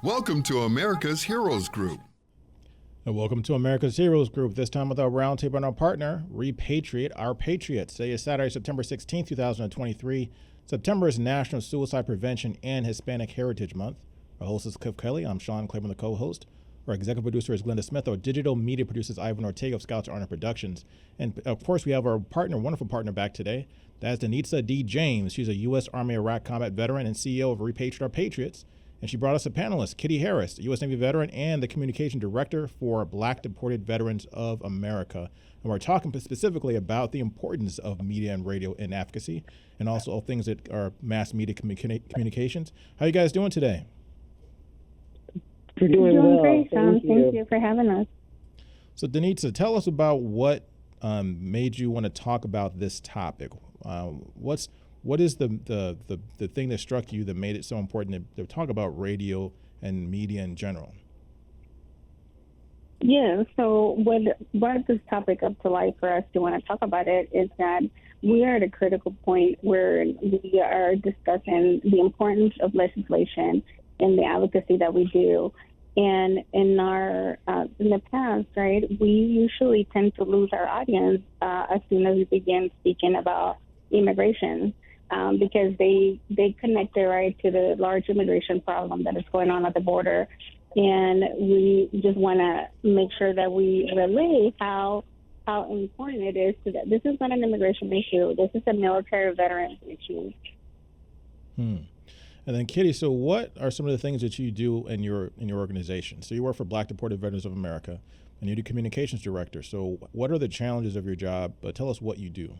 Welcome to America's Heroes Group. And welcome to America's Heroes Group, this time with our roundtable and our partner, Repatriate, our Patriots. Today is Saturday, September 16, 2023. September is National Suicide Prevention and Hispanic Heritage Month. Our host is Kelley. I'm Sean Claiborne, the co-host. Our executive producer is Glenda Smith. Our digital media producer is Ivan Ortega of Scouts Arnold Productions. And of course, we have our partner, wonderful partner back today. That's Danitza D. James. She's a U.S. Army Iraq combat veteran and CEO of Repatriate, our Patriots. And she brought us a panelist, Kitty Harris, a U.S. Navy veteran and the communication director for Black Deported Veterans of America. And we're talking specifically about the importance of media and radio in advocacy, and also all things that are mass media communications. How are you guys doing today? We're doing well. Great, Sean. Thank you for having us. So, Danitza, tell us about what made you want to talk about this topic. What is the thing that struck you that made it so important to talk about radio and media in general? Yeah, so what brought this topic up to life for us to want to talk about it is that we are at a critical point where we are discussing the importance of legislation and the advocacy that we do. And in the past, right, we usually tend to lose our audience as soon as we begin speaking about immigration. Because they connect it right to the large immigration problem that is going on at the border. And we just want to make sure that we relay how important it is to that. This is not an immigration issue. This is a military veterans issue. And then Kitty, so what are some of the things that you do in your organization? So you work for Black Deported Veterans of America and you're the communications director. So what are the challenges of your job? But tell us what you do.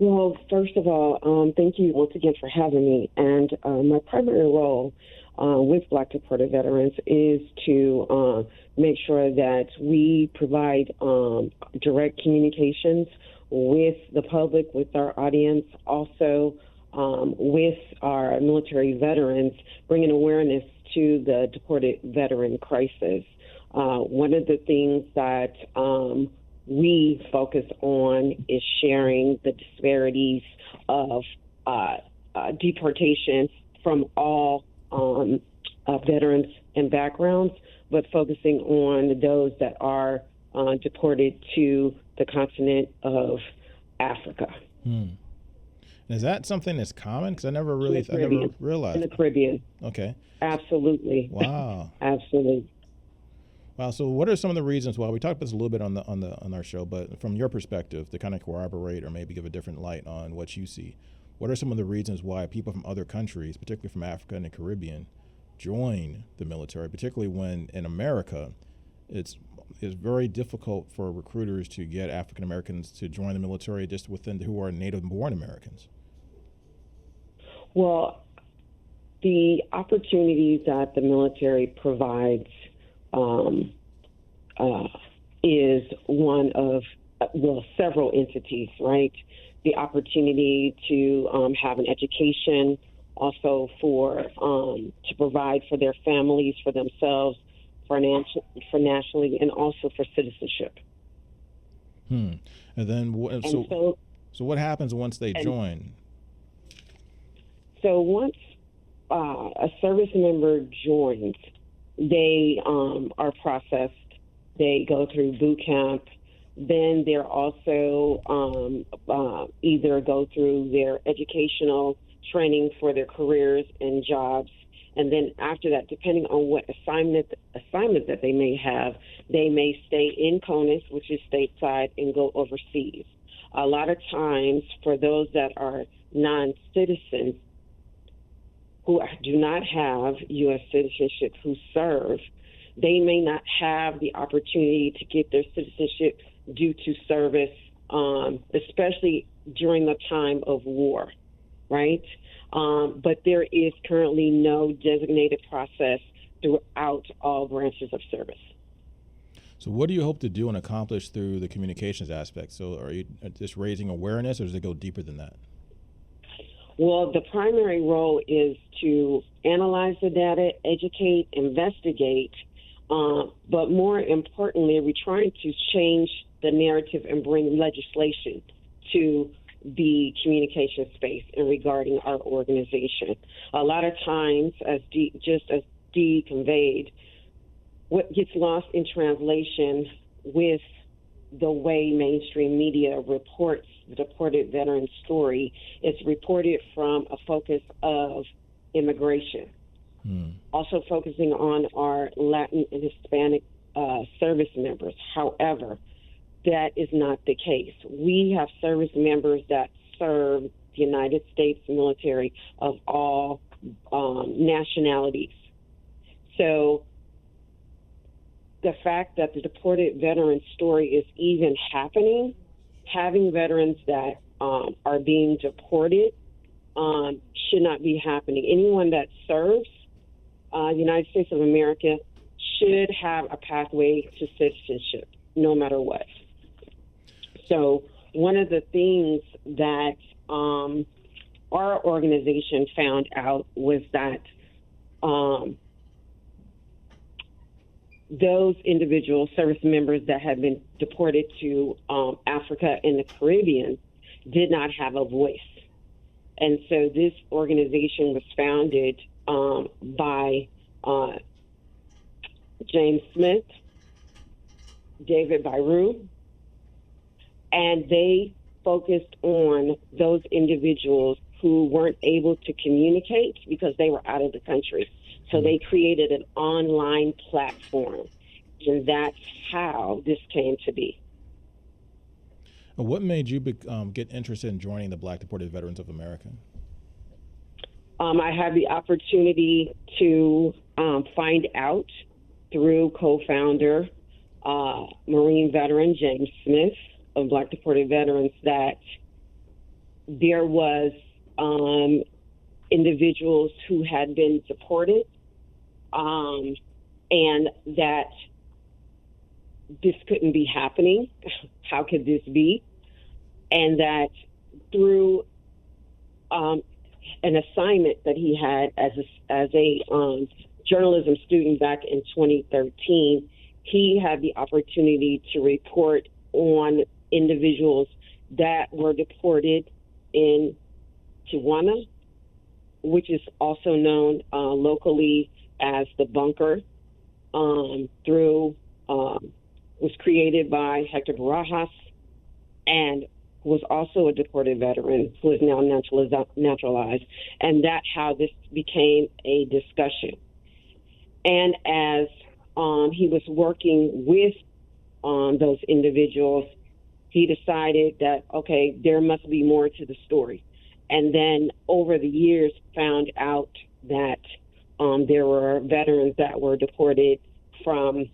Well, first of all, thank you once again for having me. And my primary role with Black Deported Veterans is to make sure that we provide direct communications with the public, with our audience, also with our military veterans, bringing awareness to the deported veteran crisis. One of the things that we focus on is sharing the disparities of deportation from all veterans and backgrounds, but focusing on those that are deported to the continent of Africa. Is that something that's common? Because I never realized. In the Caribbean. Okay. Absolutely. Wow. Absolutely. Wow. So, what are some of the reasons why we talked about this a little bit on our show, but from your perspective, to kind of corroborate or maybe give a different light on what you see, what are some of the reasons why people from other countries, particularly from Africa and the Caribbean, join the military, particularly when in America, it's very difficult for recruiters to get African Americans to join the military just who are native-born Americans? Well, the opportunities that the military provides is one of, several entities, right? The opportunity to have an education, also to provide for their families, for themselves, for nationally, and also for citizenship. And then, so what happens once they join? So once a service member joins, they are processed. They go through boot camp. Then they're also either go through their educational training for their careers and jobs. And then after that, depending on what assignment that they may have, they may stay in CONUS, which is stateside, and go overseas. A lot of times for those that are non-citizens who do not have U.S. citizenship who serve, they may not have the opportunity to get their citizenship due to service, especially during the time of war, right? But there is currently no designated process throughout all branches of service. So what do you hope to do and accomplish through the communications aspect? So are you just raising awareness, or does it go deeper than that? Well, the primary role is to analyze the data, educate, investigate, but more importantly, we're trying to change the narrative and bring legislation to the communication space and regarding our organization. A lot of times, as Dee conveyed, what gets lost in translation with the way mainstream media reports the deported veteran story is reported from a focus of immigration, also focusing on our Latin and Hispanic service members. However, that is not the case. We have service members that serve the United States military of all nationalities. So the fact that the deported veteran story is even happening, having veterans that are being deported should not be happening. Anyone that serves the United States of America should have a pathway to citizenship, no matter what. So one of the things that our organization found out was that those individual service members that had been deported to Africa and the Caribbean did not have a voice. And so this organization was founded by James Smith, David Byru, and they focused on those individuals who weren't able to communicate because they were out of the country. So they created an online platform, and that's how this came to be. What made you get interested in joining the Black Deported Veterans of America? I had the opportunity to find out through co-founder, Marine veteran James Smith of Black Deported Veterans, that there was individuals who had been deported, and that this couldn't be happening. How could this be? And that through an assignment that he had as a journalism student back in 2013, he had the opportunity to report on individuals that were deported in Tijuana, which is also known locally as the bunker, was created by Hector Barajas, and was also a deported veteran who is now naturalized, and that's how this became a discussion. And as he was working with those individuals, he decided that, okay, there must be more to the story. And then over the years found out that there were veterans that were deported from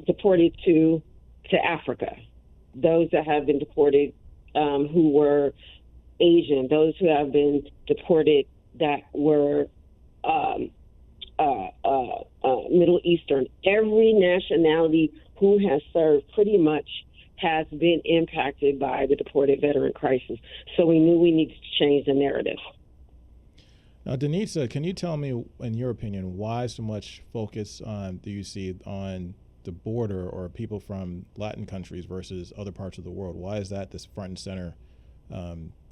deported to Africa, those that have been deported who were Asian, those who have been deported that were Middle Eastern. Every nationality who has served pretty much has been impacted by the deported veteran crisis. So we knew we needed to change the narrative. Now, Danitza, can you tell me, in your opinion, why so much focus do you see on the border or people from Latin countries versus other parts of the world? Why is that this front and center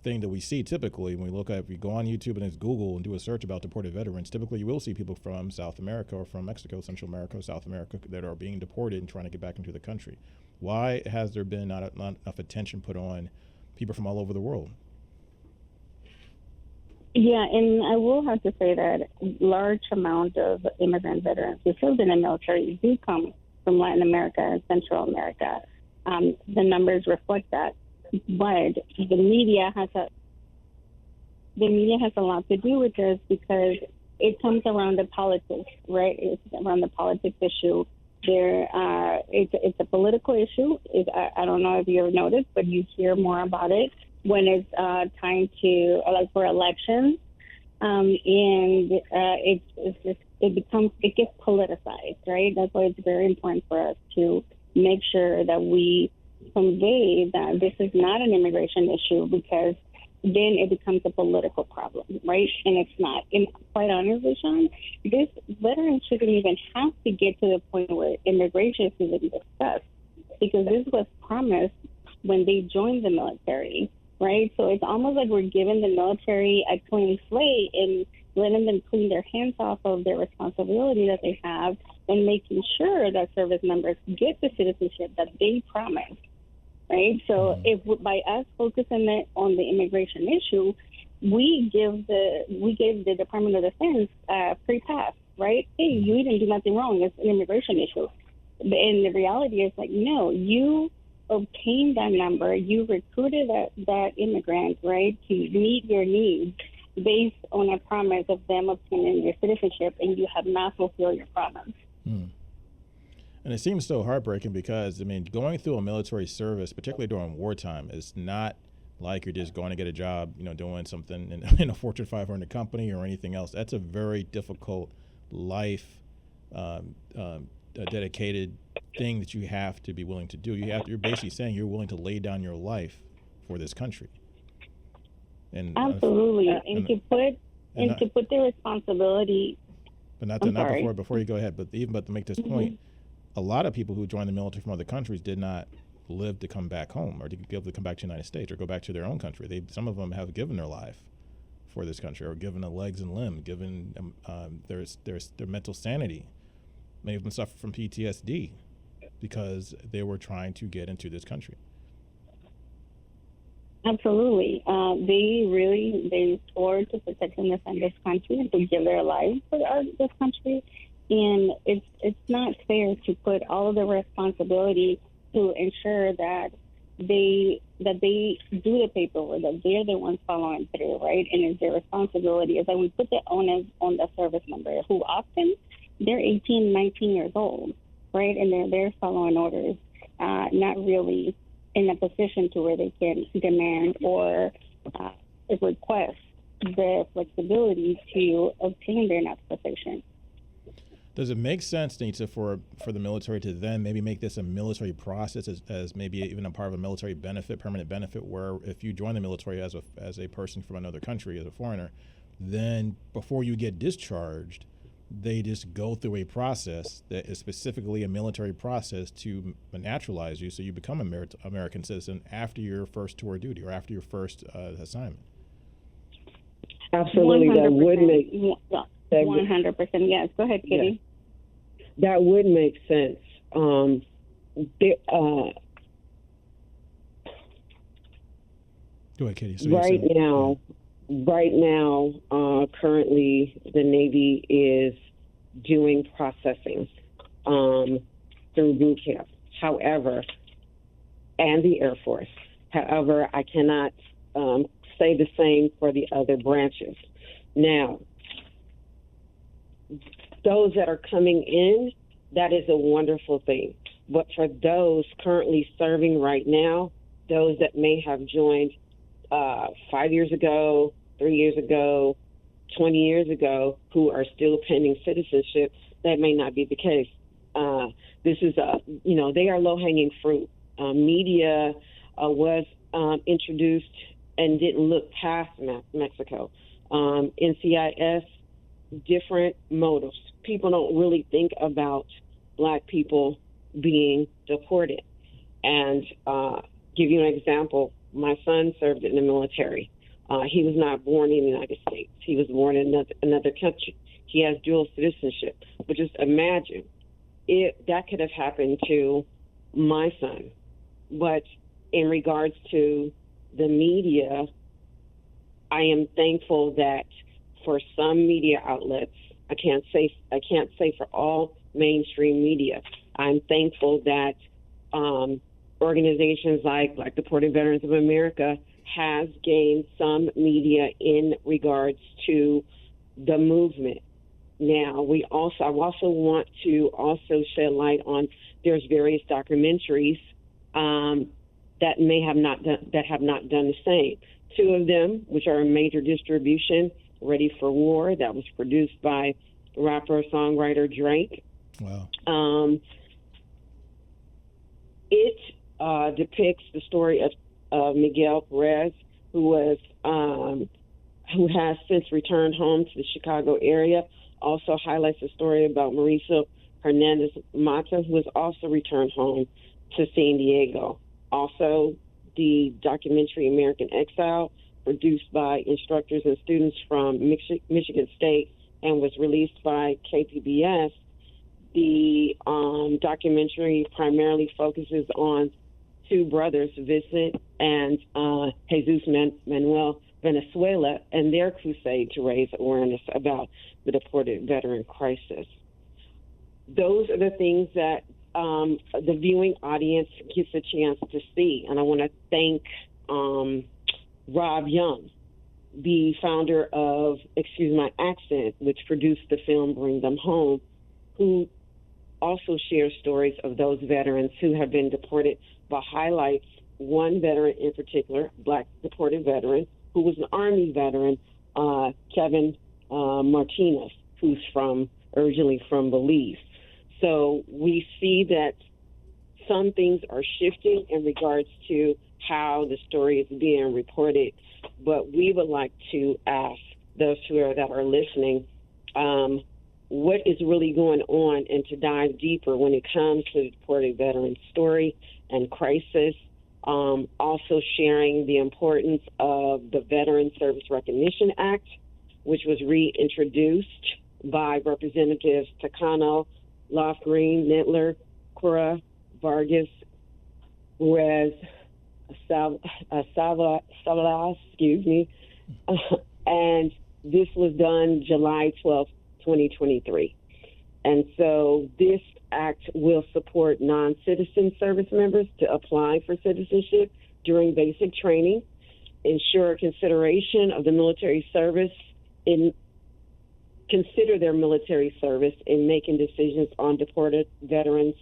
thing that we see typically when we look at, if you go on YouTube and it's Google and do a search about deported veterans, typically you will see people from South America or from Mexico, Central America, South America that are being deported and trying to get back into the country. Why has there been not enough attention put on people from all over the world? Yeah, and I will have to say that large amount of immigrant veterans who served in the military do come from Latin America and Central America. The numbers reflect that, but the media has a lot to do with this because it comes around the politics, right? It's around the politics issue. It's a political issue. I don't know if you ever noticed, but you hear more about it when it's time to, like, for elections, and it gets politicized, right? That's why it's very important for us to make sure that we convey that this is not an immigration issue, because then it becomes a political problem, right? And it's not. And quite honestly, Sean, this veteran shouldn't even have to get to the point where immigration is even discussed. because this was promised when they joined the military, right? So it's almost like we're giving the military a clean slate and letting them clean their hands off of their responsibility that they have and making sure that service members get the citizenship that they promised, right? So if by us focusing on the immigration issue, we gave the Department of Defense a free pass, right? Hey, you didn't do nothing wrong. It's an immigration issue. And the reality is like, no, you obtained that number. You recruited that immigrant, right, to meet your needs based on a promise of them obtaining your citizenship, and you have not fulfilled your promise. And it seems so heartbreaking because, I mean, going through a military service, particularly during wartime, is not like you're just going to get a job, doing something in a Fortune 500 company or anything else. That's a very difficult life, a dedicated thing that you have to be willing to do. You're basically saying you're willing to lay down your life for this country. And absolutely, to put the responsibility. But before you go ahead. But to make this point, a lot of people who joined the military from other countries did not live to come back home or to be able to come back to the United States or go back to their own country. Some of them have given their life for this country or given their legs and limb, given their mental sanity. Many of them suffer from PTSD because they were trying to get into this country. Absolutely. They swore to protect and defend this country and to give their lives for this country. And it's not fair to put all of the responsibility to ensure that they do the paperwork, that they're the ones following through, right? And it's their responsibility. Is that we put the onus on the service member, who often they're 18, 19 years old, right? And they're following orders, not really in a position to where they can demand or request the flexibility to obtain their naturalization. Does it make sense, Danitza, for the military to then maybe make this a military process as maybe even a part of a military benefit, permanent benefit, where if you join the military as a person from another country, as a foreigner, then before you get discharged, they just go through a process that is specifically a military process to naturalize you so you become an American citizen after your first tour of duty or after your first assignment? Absolutely. 100%. That would make 100%. Yes. Go ahead, Kitty. Yeah. That would make sense. Go ahead, Kitty. So Right now, currently the Navy is doing processing through boot camp. However, and the Air Force. However, I cannot say the same for the other branches. Now, those that are coming in, that is a wonderful thing. But for those currently serving right now, those that may have joined 5 years ago, 3 years ago, 20 years ago, who are still pending citizenship, that may not be the case. This is they are low-hanging fruit. Media was introduced and didn't look past Mexico. NCIS, different motives. People don't really think about Black people being deported. And give you an example, my son served in the military. He was not born in the United States. He was born in another country. He has dual citizenship. But just imagine, that could have happened to my son. But in regards to the media, I am thankful that for some media outlets, I can't say for all mainstream media, I'm thankful that organizations like Deported Veterans of America has gained some media in regards to the movement. Now, I also want to shed light on, there's various documentaries that have not done the same. Two of them, which are in major distribution, Ready for War, that was produced by rapper-songwriter Drake. Wow. It depicts the story of Miguel Perez, who has since returned home to the Chicago area. Also highlights the story about Mauricio Hernandez Mata, who has also returned home to San Diego. Also, the documentary American Exile, produced by instructors and students from Michigan State and was released by KPBS. The documentary primarily focuses on two brothers, Vincent and Jesus Manuel Venezuela, and their crusade to raise awareness about the deported veteran crisis. Those are the things that the viewing audience gets a chance to see. And I want to thank Rob Young, the founder of Excuse My Accent, which produced the film Bring Them Home, who also shares stories of those veterans who have been deported, but highlights one veteran in particular, Black deported veteran, who was an Army veteran, Kevin Martinez, who's originally from Belize. So we see that some things are shifting in regards to how the story is being reported, but we would like to ask those that are listening, what is really going on, and to dive deeper when it comes to the deported veteran story and crisis. Also sharing the importance of the Veteran Service Recognition Act, which was reintroduced by Representatives Takano, Lofgreen, Nitler, Cora, Vargas, Ruiz, Savalas, and this was done July 12th, 2023. And so this act will support non-citizen service members to apply for citizenship during basic training, ensure consideration of the military service consider their military service in making decisions on deported veterans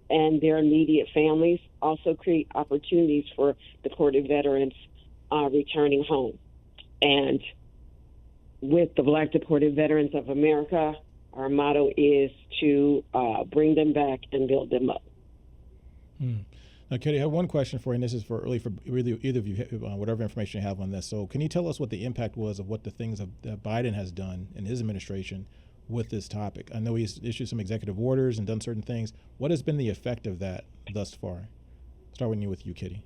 and their immediate families, also create opportunities for deported veterans returning home. And with the Black Deported Veterans of America, our motto is to bring them back and build them up. Now, Kelley, I have one question for you, and this is for either of you, whatever information you have on this. So can you tell us what the impact was of what the things that Biden has done in his administration with this topic? I know he's issued some executive orders and done certain things. What has been the effect of that thus far? Start with you, Kitty.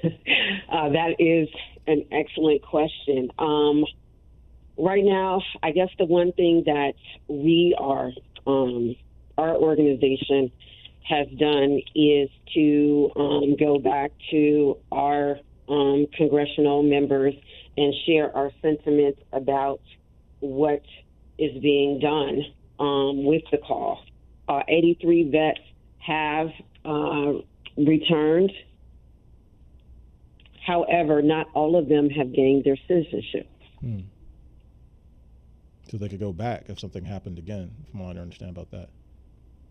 That is an excellent question. Right now, I guess the one thing that we are, our organization has done is to go back to our congressional members and share our sentiments about what is being done with the call. 83 vets have returned. However, not all of them have gained their citizenship. So they could go back if something happened again, from what I understand about that.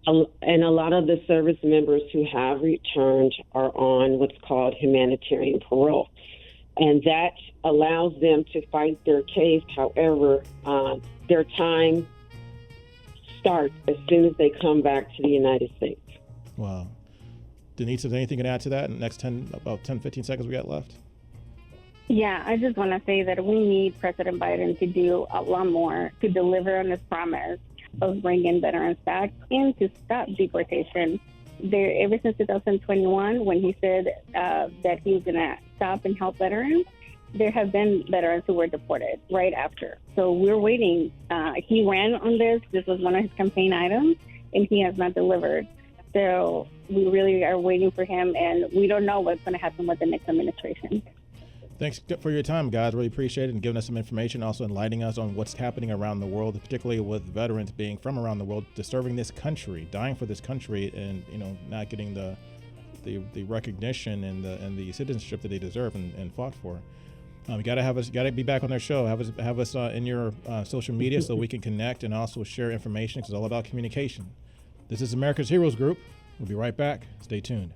And a lot of the service members who have returned are on what's called humanitarian parole. And that allows them to fight their case. However, their time starts as soon as they come back to the United States. Wow. Danitza, is there anything you can add to that in the next 15 seconds we got left? Yeah, I just want to say that we need President Biden to do a lot more to deliver on his promise of bringing veterans back and to stop deportation. Ever since 2021, when he said that he was going to stop and help veterans, there have been veterans who were deported right after. So we're waiting. He ran on this. This was one of his campaign items, and he has not delivered. So we really are waiting for him, and we don't know what's going to happen with the next administration. Thanks for your time, guys. Really appreciate it, and giving us some information, also enlightening us on what's happening around the world, particularly with veterans being from around the world, serving this country, dying for this country, and not getting the recognition and the citizenship that they deserve and fought for. You gotta be back on their show. Have us in your social media so we can connect and also share information, because it's all about communication. This is America's Heroes Group. We'll be right back. Stay tuned.